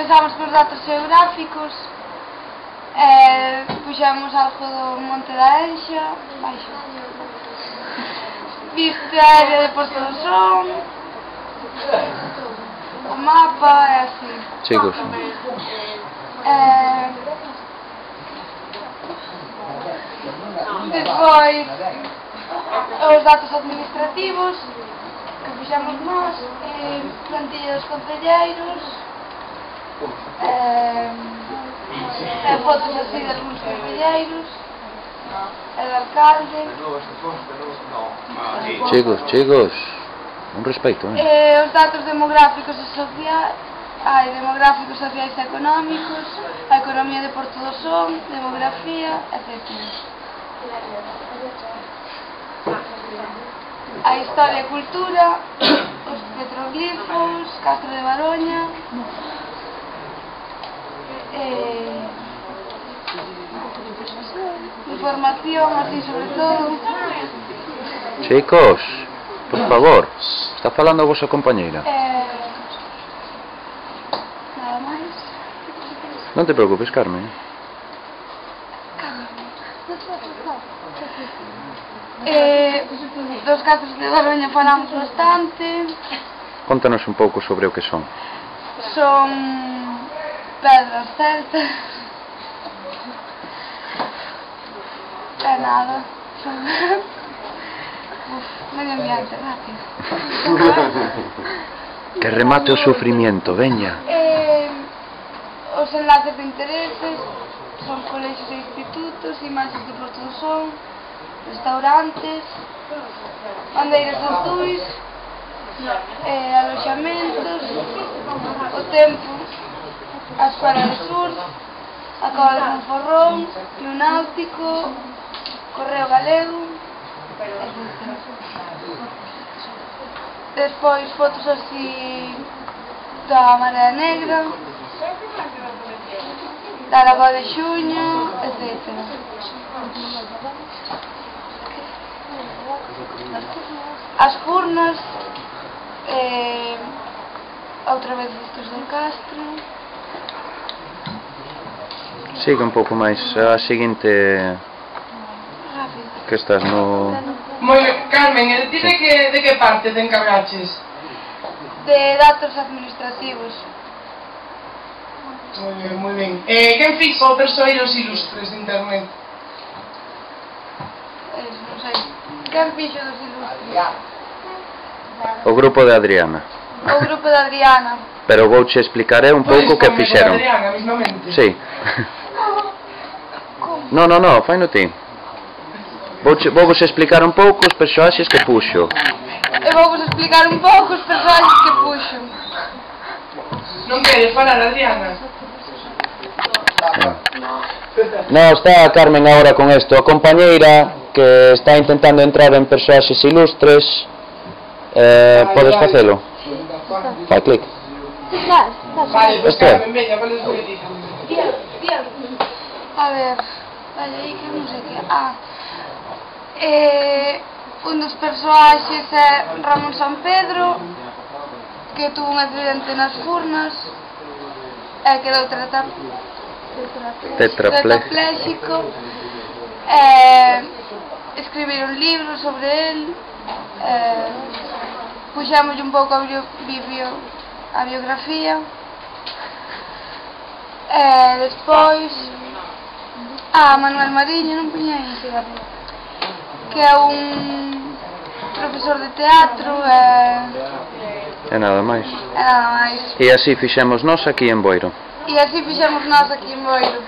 empezamos cos datos geográficos, puxemos algo do Monte da Enxa, baixo, vista aérea de Porto do Son, o mapa e así. Chicos. Despois, os datos administrativos que fixemos nós, plantilla dos concelleiros, fotos así de algúns concelleiros, e do alcalde. Chicos, un respeito, Os datos demográficos e sociais, demográficos, sociais e económicos, a economía de Porto do Son, demografía, etc. A historia e cultura, os petroglifos, Castro de Baroña, información así sobre todo. Chicos, por favor, está falando a vosa compañeira. Nada máis. Non te preocupes, Carmen. Dos Castros de Baroña falamos bastante. Contanos un pouco sobre o que son. Son pedras celtas. É nada. Son... medio ambiente, rápido. Que remate o sufrimiento, veña. Os enlaces de intereses son colexios e institutos, imaxes de Porto do Son, restaurantes, bandeiras azuis, aloxamentos, o tempo, a escuela de surf, a cova de Monforrón, o náutico, correo galego, etc. Despois fotos así da Marea Negra, da Lagoa de Xuño, etc. As furnas, outra vez vistos do Castro. Siga un pouco máis a seguinte, que estás no... Moi ben, Carmen, dime de que parte te encargaches? De datos administrativos. Moi ben. Quen fixo Persoeiros Ilustres de internet? Non sei. Quen fixo dos ilustres? O grupo de Adriana. O grupo de Adriana. Pero vouche explicar un pouco que fixeron. Adriana, mismamente? Sí. No, faino ti. Vou-vos explicar un pouco os persoaxes que puxo. E vou-vos explicar un pouco os persoaxes que puxo. Non queres falar, Adriana? No, está Carmen ahora con esto. A compañeira que está intentando entrar en persoaxes ilustres, podes facelo? Fai clic. Vale, pues Carmen, veña, vale, A ver, vale, aí que non sei que... un dos persoaxes é Ramón San Pedro, que tuvo un accidente nas furnas e quedou tetrapléxico. Escribiron libros sobre el, puxámoslle un pouco a biografía. Despois Manuel Mariño, non puñei, que é un profesor de teatro E nada máis. nada máis. E así fixemos nós aquí en Boiro. E así fixemos nós aquí en Boiro.